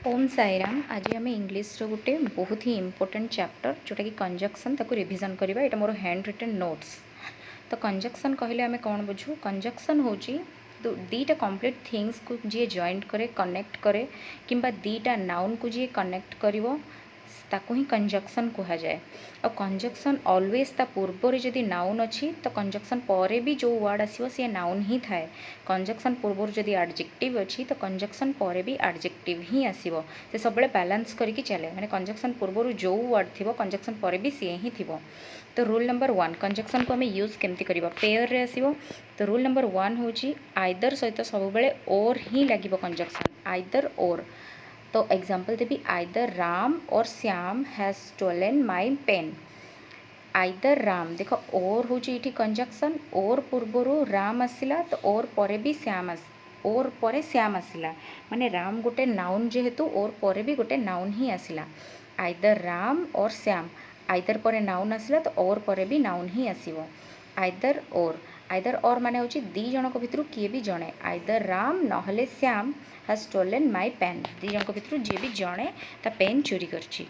ओम साईराम। आज आम इंग्लीश गोटे बहुत ही इंपोर्टेंट चैप्टर जोटा कि कंजक्शन ताको रिविजन करवा। ये मोर हैंड रिटन नोट्स। तो कंजक्शन कहले आम कौन बुझू? कंजक्शन हूँ दीटा कंप्लीट थिंग्स को जी जॉइंट करे, कनेक्ट करे, किंबा दीटा नाउन को जी कनेक्ट करिवो ताको ही कंजक्शन कहा जाए। और कंजक्शन ऑलवेज ता पूर्व जदि नाउन अच्छी तो कंजक्शन पर भी जो वर्ड आसो सी नाउन ही थाए। कंजक्शन पूर्व जदि एडजेक्टिव अच्छी तो कंजक्शन पर भी एडजेक्टिव ही आसो। से सब बैलेंस करके चले, माने कंजक्शन पूर्व जो वर्ड थी कंजक्शन पर भी सी ही थी। तो रूल नंबर 1 कंजक्शन को आम यूज केमती करवा? पेयर रे आसो। तो रूल नंबर 1 हूँ आइदर सहित सब बेले ओर ही लगे कंजक्शन, आइदर ओर। तो एग्जाम्पल देवी, आइदर राम और Shyam has stolen my pen. Either Ram, देख ओर हूँ ये कंजक्शन, ओर पूर्वर राम आसला तो ओर पर भी श्याम ओर पर श्याम आसला, माने राम गोटे नाउन जेहेतु ओर पर भी गोटे नाउन ही आसला। आइदर राम और श्याम, आइदर पर नाउन आसला तो ओर पर भी नाउन ही आसो। आइदर और माने होची दी जनक भितर किए भी जड़े, आइदर राम नहले Shyam has stolen my pen. दी जनक भितर जी भी जड़े ता पेन चोरी करची।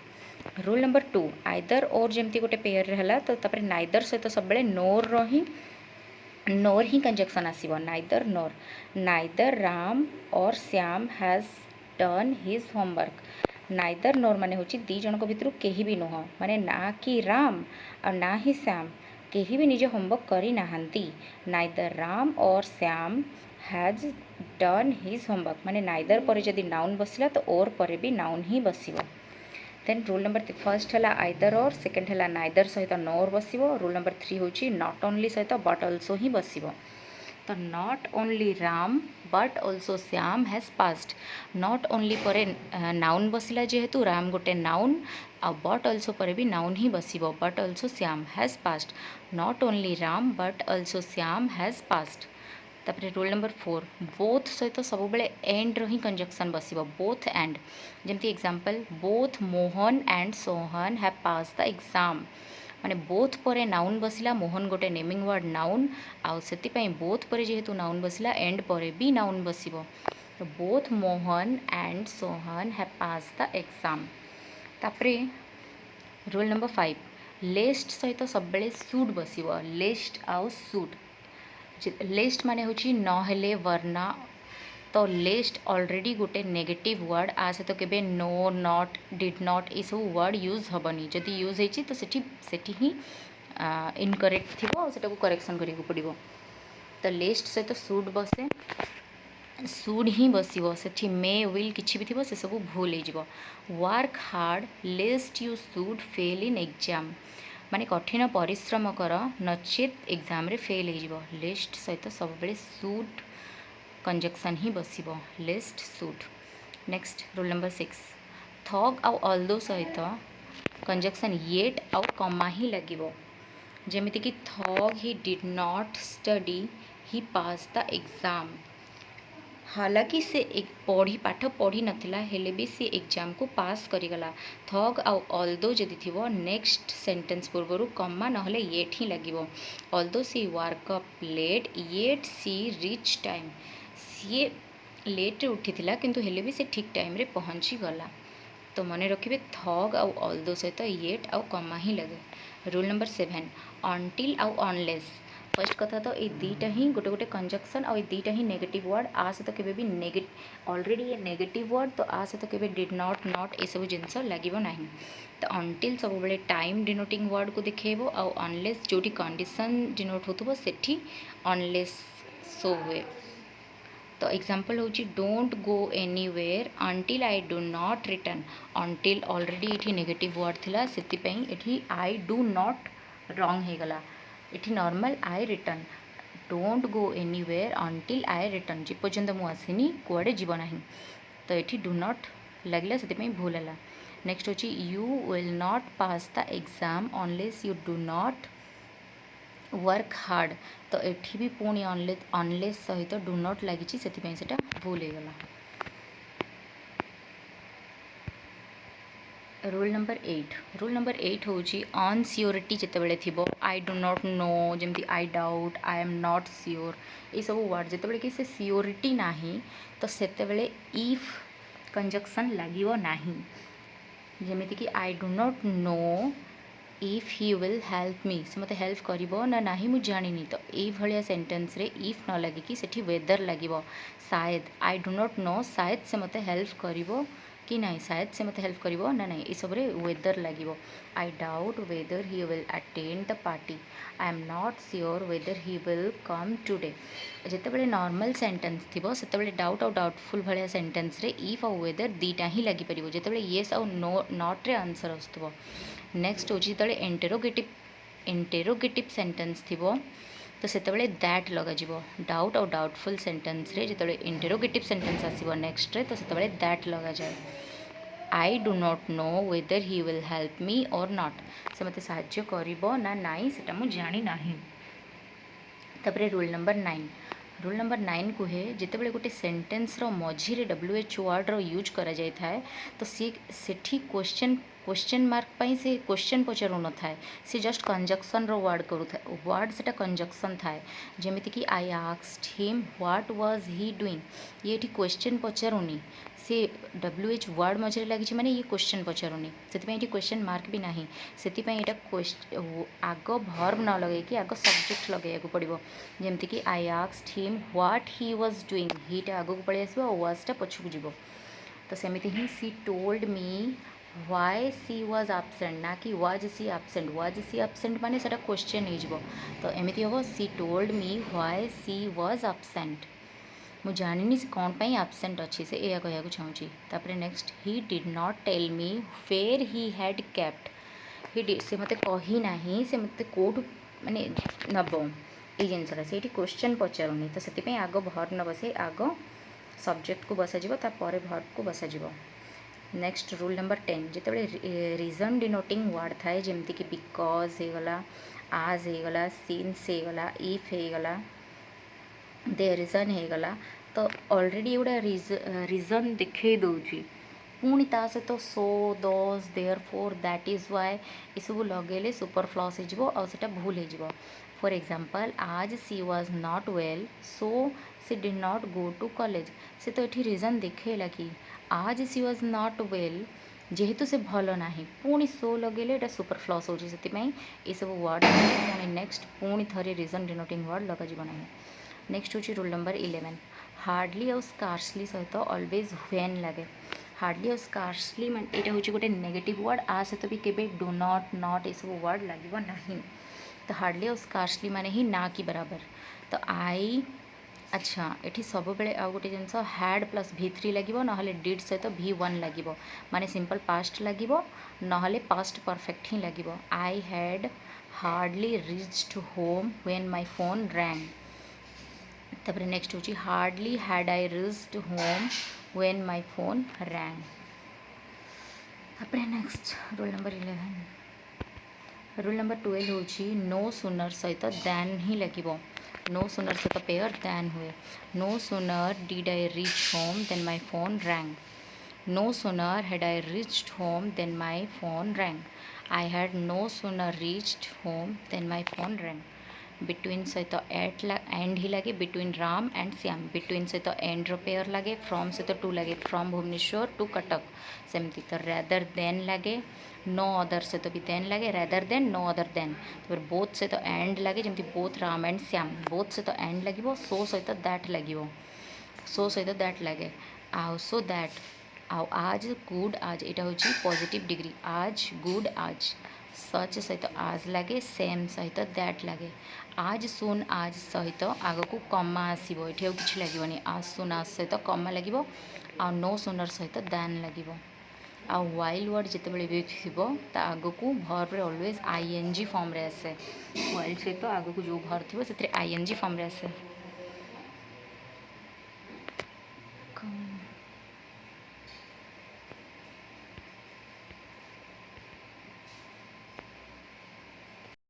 रूल नंबर 2 आइदर और जमती गोटे पेयर है तो तापर नाइदर सहित सब नोर ही कंजक्शन आसो। नाइदर नोर, नाइदर राम और Shyam has done his homework. Neither nor माने होची दी जनक भितर केही भी नुह, माने ना कि राम और ना ही श्याम केही भी निजे होमवर्क करी नाहंती। नाइदर राम और Shyam has done his homework, माने नाइदर पर जदि नाउन बसला तो ओर पर भी नाउन ही बसिबो। देन रूल नंबर फर्स्ट है आइदर और, सेकेंड है नाइदर सहित नोर बसिबो। रूल नंबर 3 हूँ नॉट ओनली सहित बट ऑल्सो ही बसिबो। तो not only Ram but also Shyam has passed. Not only पर नाउन बसला जेहेतु राम गोटे नाउन, आ बट ऑल्सो पर भी नाउन ही बसिबो, but also Shyam has passed. Not only Ram but also Shyam has passed. तापर रूल नंबर 4 बोथ सहित सब बेले एंड रही कंजक्शन बसिबो, बोथ एंड। जमती example, both Mohan and Sohan have pass the exam, माने बोथ पर नाउन बसला, मोहन गोटे नेमिंग वर्ड नाउन, आउ से बोथ पर जेहेतु नाउन बसला एंड पर भी नाउन बसिबो। तो both Mohan and Sohan have pass the exam. तापरे रूल नंबर 5 लेस्ट सहित सब बेले सुड बसिबो, लेस्ट आउ सुड। लेस्ट माने होची नहेले वर्ना, तो लेस्ट ऑलरेडी गोटे नेगेटिव वर्ड, आ सहित केबे नो, नॉट, डिड नॉट ये सब वर्ड यूज हेनी। जदि यूज होती तो सेठी ही इनकरेक्ट थी, सेटा को करेक्शन करिया पड़ो। तो लेस्ट सहित सुड बसे, should he बसिबो, Sethi may will किछि भी थी से सब भूल हो। Work hard lest you should fail in exam, माने कठिन परिश्रम कर नचेत एग्जाम रे फेल हो। लिस्ट सहित सब बेले सुड कंजक्शन ही बसिबो, lest should. Next rule number 6 though आउ ऑल्दो सहित कंजक्शन येट आउ कमा ही लगिबो। जेमिति कि though he did not study he pass the exam, हालांकि से एक पाठ पढ़ी नथिला हेले भी सी एग्जाम को पास करिगला। थग आउ ऑल्दो जदि थिबो नेक्स्ट सेंटेंस पूर्वरु कमा नहले येट ही लगिबो। Although she woke up late yet she reached time, सी लेट उठी थिला किंतु हेले भी से ठीक टाइम रे पहुँची गला। तो मन रखिए थग आउ ऑल्दो सहित येट आउ कमा ही लगे। रूल नंबर 7 अंटिल आउ अनलेस। फर्स्ट कथा तो ये दीटा ही गोटे गोटे कंजक्शन और दीटा ही नेगेटिव वर्ड, आ सहित केबे भी ऑलरेडी ये नेगेटिव वर्ड, तो आ सहित केबे डिड नॉट, नॉट ये सब जिनस लगिबो नाही। तो अंटिल सब बेले टाइम डिनोटिंग वर्ड को देखेबो, आउ अनलेस जोटी कंडीशन डिनोट होतबो सेठी अनलेस सो हुए। तो एग्जाम्पल हूँ don't go anywhere until I do not return. Until already ये नेगेटिव वर्ड थिला, सेतिपई एठी आई डू नॉट रॉन्ग हो गला। ये normal I return, don't go anywhere until I return, जे पर्यंत मु आसिनी कुआडे जीव नाही। तो ये डू नॉट लगे से भूल है। नेक्स्ट हूँ you will not pass the exam unless you do not work hard, तो एठी भी पुणी अनलेस सहित डू नॉट लगी से भूल हो गला। रूल नंबर 8 हूँ अनसियोरिटी जितेबाला थी आई डू नॉट नो, जमी I doubt, I am not sure, ये सब वर्ड जितेबाला कि से सियोरिटी ना तो सेतेबेले इफ कंजक्शन लगिबो नाही जेमिति कि I do not know if he will help me से मते हेल्प करिवो ना नाही मु जानिनी तो एई भलिया सेंटेंस रे इफ न लगी कि सेठी वेदर लगिवो शायद आई डू नॉट नो शायद से मते हेल्प करिवो कि नहीं शायद से मते हेल्प करिवो ना नहीं ई सब रे वेदर लगिवो I doubt whether he will attend the party I am not sure whether he will come today जेतेबेले नॉर्मल सेंटेंस थिबो सेतेबेले डाउट और डाउटफुल भलिया सेंटेंस रे इफ और वेदर दीटा ही लगी परिवो जेतेबेले येस और नो नॉट रे आंसर आस्तबो नेक्स्ट हो जो इंटेरोगेटिव सेंटेंस थी तो से दैट लग डाउट और डाउटफुल सेंटेंस रे जो इंटेरोगेटिव सेंटेंस आसो नेक्स्ट रे तो से दैट लग जाए I do not know whether he will help me और नॉट से मत साहाय्य कर ना नाई से मुझे जानी ना तापर रूल नंबर 9 कहे जितेबाला गोटे सेंटेंस मझीरे WH वर्ड यूज करा जाय थाए तो सेठी क्वेश्चन मार्क पाई से क्वेश्चन पचारू न थाए सी जस्ट कंजक्शन वर्ड करू था वर्ड सेटा कंजक्शन थाए जेमिति कि I asked him what was he doing ये क्वेश्चन पचारूनी से WH वर्ड मझे लगी माने ये क्वेश्चन पचारूनी से क्वेश्चन मार्क भी नहीं से आग भर्ब न लगे कि आग सब्जेक्ट लगे पड़ो जमती कि I asked him what he was doing हीटा आग को पलि आस वाजटा पछकू जीव तो सेमती he she told me why she was absent ना कि वाज सी एब्सेंट माने सेटा क्वेश्चन हो तो एमती हम सी told me why she was absent मुझे जानी से कौन पाई एब्सेंट अच्छी से यह कहूँ चाहूँगी तापर next he did not tell me where he had kept ही से मत कही ना से मत कौटू माने नब ये जिनसा से क्वेश्चन पचारूनी तो से आग भर्ब न बसे आग सब्जेक्ट को बसाज तापर भर्ब को बसाज नेक्स्ट रूल नंबर 10 जितेबाला रीजन डिनोटिंग वर्ड थाए जमती कि बिकज होगला आज होगला सिंस होगला इफ होगला देयर रीजन होगला तो ऑलरेडी गोटे रीजन देखे दूची पुणी ता सहित so thus therefore that is why ये सब लगे सुपरफ्लस होटा भूल हो फॉर एग्जांपल आज she was not well so she did not go to college से तो ये रीजन देखेला कि आज सी वाज नॉट वेल जेहेतु से भल ना पुणी सो लगे ये सुपरफ्लस हो सब वर्ड पुणी नेक्स्ट पुणी थे रीजन डिनोटिंग वर्ड लगे ना नेक्स्ट हूँ रूल नंबर 11 हार्डली और स्कार्सली सहित ऑलवेज व्हेन लगे हार्डली और स्कार्सली मान यहाँ हूँ गोटे नेगेटिव वर्ड आ सहित भी केबे डू नॉट नॉट ये सब वर्ड लगे ना तो हार्डली और स्कार्सली माने ही ना कि बराबर तो आई अच्छा ये सब बेले आ गोटे जिनस हैड प्लस V3 लगे ना डिड सहित V1 लगे माने सिंपल पास्ट लगे ना पास्ट परफेक्ट ही लगे I had hardly reached home when my phone rang तापर नेक्स्ट हूँ hardly had I reached home when my phone rang तापर next rule number 11 rule number 12 हूँ नो सुनर सहित दैन ही लगे नो सुनर सहित पेयर दैन हुए no sooner did I reach home then my phone rang no sooner had I reached home then my phone rang I had no sooner reached home then my phone rang between सहित and ही लगे between Ram and Shyam between सहित and पेयर लगे from सहित to लगे from Bhubaneswar to Cuttack सेमती तो रैदर देन लगे नो अदर सहित भी देन लगे rather than no other than तो बोथ सहित एंड लगे जमी both Ram and Shyam both सहित एंड लगे सो सहित दैट लगे सो सहित दैट लगे आउ सो दैट आउ आज गुड आज यहाँ हूँ पॉजिटिव डिग्री आज गुड आज सच सहित आज लगे सेम सहित दैट लगे आज सुन आज सहित आग को कमा आसो ये कि लगे आज सुन आज सहित कमा लगे आ नो सुनर सहित दैन लगे आ वाइल वर्ड जितेबाला भी थी आग को भर्ब ऑलवेज ING फॉर्म रे आसे वाइल सहित आग को जो भर्ब थी से ING फॉर्म रे आसे।